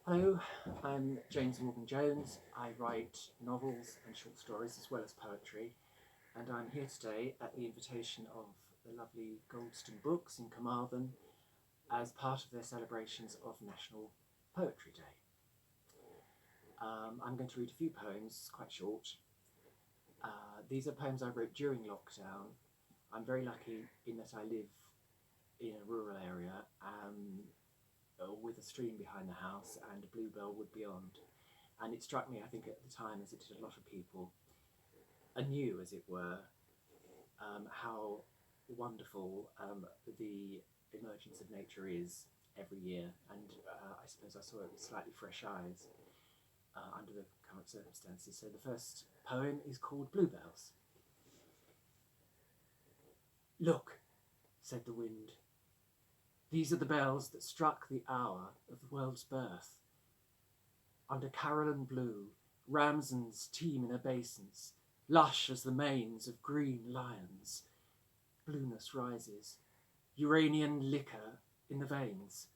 Hello, I'm James Morgan Jones. I write novels and short stories as well as poetry, and I'm here today at the invitation of the lovely Goldston Books in Carmarthen as part of their celebrations of National Poetry Day. I'm going to read a few poems, quite short. These are poems I wrote during lockdown. I'm very lucky in that I live in a rural area with a stream behind the house and a bluebell wood beyond. And it struck me, I think, at the time, as it did a lot of people, anew, as it were, how wonderful the emergence of nature is every year. And I suppose I saw it with slightly fresh eyes under the current circumstances. So the first poem is called Bluebells. Look, said the wind. These are the bells that struck the hour of the world's birth. Under Caroline blue, ramsons teem in obeisance, lush as the manes of green lions. Blueness rises, Uranian liquor in the veins,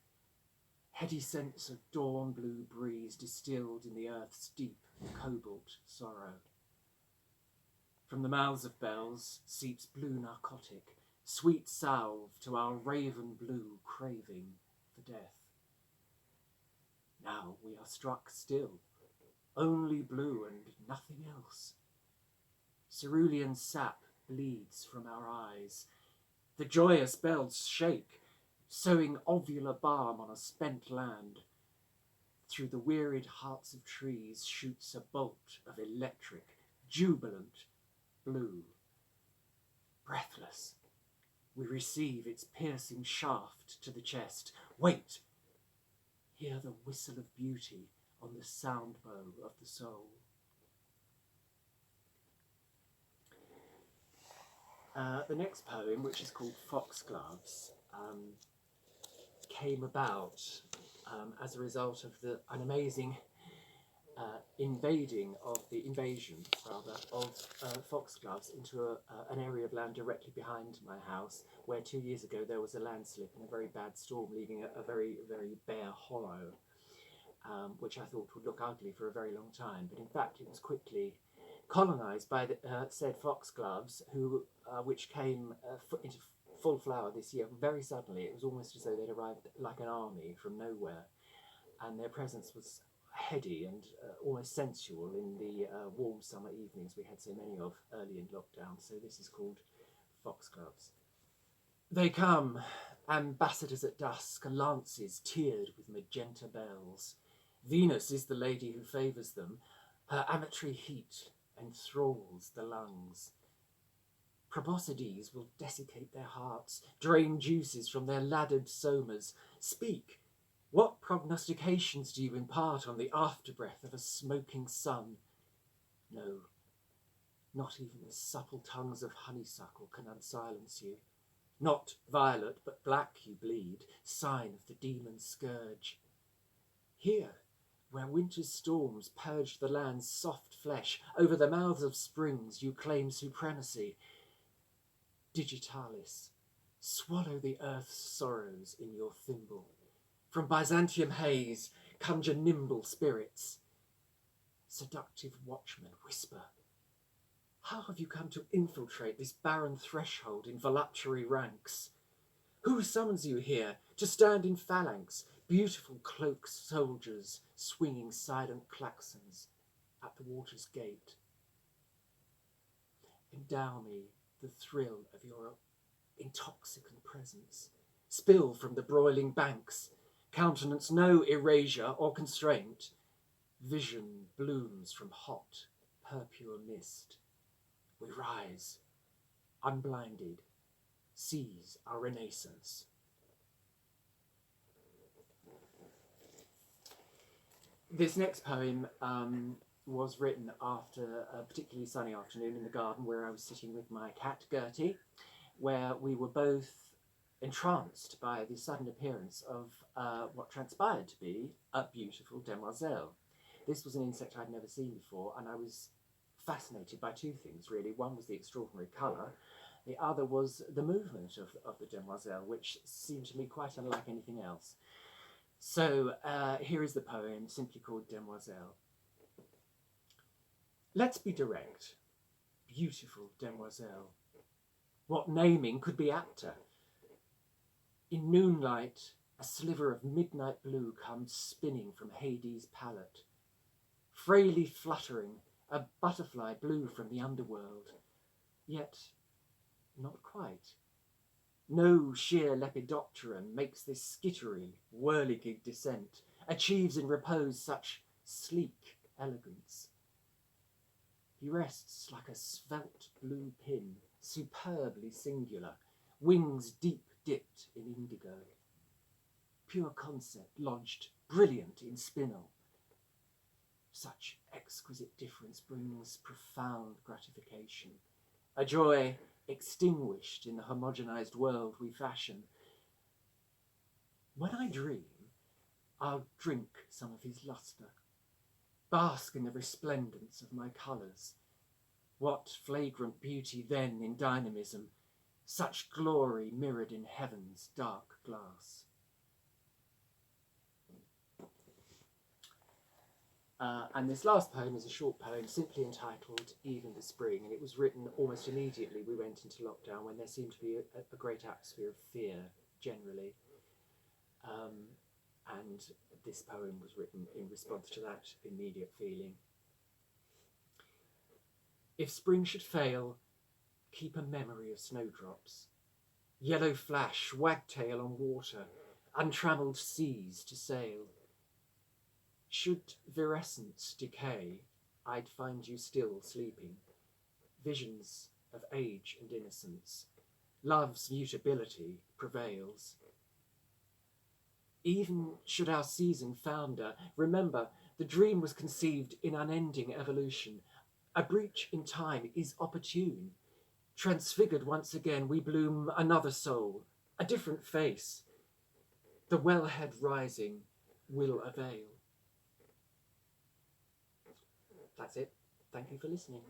heady scents of dawn blue breeze distilled in the earth's deep cobalt sorrow. From the mouths of bells seeps blue narcotic, sweet salve to our raven blue craving for death. Now we are struck still, only blue and nothing else. Cerulean sap bleeds from our eyes. The joyous bells shake, sowing ovular balm on a spent land. Through the wearied hearts of trees shoots a bolt of electric, jubilant blue. Breathless, we receive its piercing shaft to the chest. Wait! Hear the whistle of beauty on the sound bow of the soul. The next poem, which is called Foxgloves, came about as a result of an amazing invasion of foxgloves into an area of land directly behind my house, where 2 years ago there was a landslip and a very bad storm, leaving a very, very bare hollow, which I thought would look ugly for a very long time. But in fact, it was quickly colonised by the said foxgloves, which came into full flower this year very suddenly. It was almost as though they'd arrived like an army from nowhere, and their presence was heady and almost sensual in the warm summer evenings we had so many of early in lockdown. So this is called Foxgloves. They come, ambassadors at dusk, lances tiered with magenta bells. Venus is the lady who favours them. Her amatory heat enthralls the lungs. Proboscides will desiccate their hearts, drain juices from their laddered somas. Speak! What prognostications do you impart on the afterbreath of a smoking sun? No, not even the supple tongues of honeysuckle can unsilence you. Not violet, but black you bleed, sign of the demon's scourge. Here, where winter's storms purge the land's soft flesh, over the mouths of springs you claim supremacy. Digitalis, swallow the earth's sorrows in your thimble. From Byzantium haze conjure nimble spirits. Seductive watchmen whisper, how have you come to infiltrate this barren threshold in voluptuary ranks? Who summons you here to stand in phalanx, beautiful cloaked soldiers swinging silent klaxons at the water's gate? Endow me the thrill of your intoxicant presence. Spill from the broiling banks, countenance no erasure or constraint. Vision blooms from hot, purpure mist. We rise, unblinded, seize our renaissance. This next poem was written after a particularly sunny afternoon in the garden where I was sitting with my cat Gertie, where we were both entranced by the sudden appearance of what transpired to be a beautiful Demoiselle. This was an insect I'd never seen before, and I was fascinated by two things, really. One was the extraordinary colour. The other was the movement of the Demoiselle, which seemed to me quite unlike anything else. So here is the poem, simply called Demoiselle. Let's be direct. Beautiful Demoiselle. What naming could be apter? In moonlight, a sliver of midnight blue comes spinning from Hades' palette. Frailly fluttering, a butterfly blue from the underworld. Yet, not quite. No sheer lepidopteran makes this skittery, whirligig descent, achieves in repose such sleek elegance. He rests like a svelte blue pin, superbly singular, wings deep dipped in indigo. Pure concept lodged, brilliant in spinel. Such exquisite difference brings profound gratification, a joy extinguished in the homogenized world we fashion. When I dream, I'll drink some of his lustre, bask in the resplendence of my colours. What flagrant beauty then in dynamism, such glory mirrored in heaven's dark glass. And this last poem is a short poem simply entitled Even the Spring, and it was written almost immediately we went into lockdown, when there seemed to be a great atmosphere of fear generally. And this poem was written in response to that immediate feeling. If spring should fail, keep a memory of snowdrops, yellow flash, wagtail on water, untrammelled seas to sail. Should virescence decay, I'd find you still sleeping. Visions of age and innocence, love's mutability prevails. Even should our season founder, remember the dream was conceived in unending evolution. A breach in time is opportune. Transfigured once again, we bloom another soul, a different face. The wellhead rising will avail. That's it. Thank you for listening.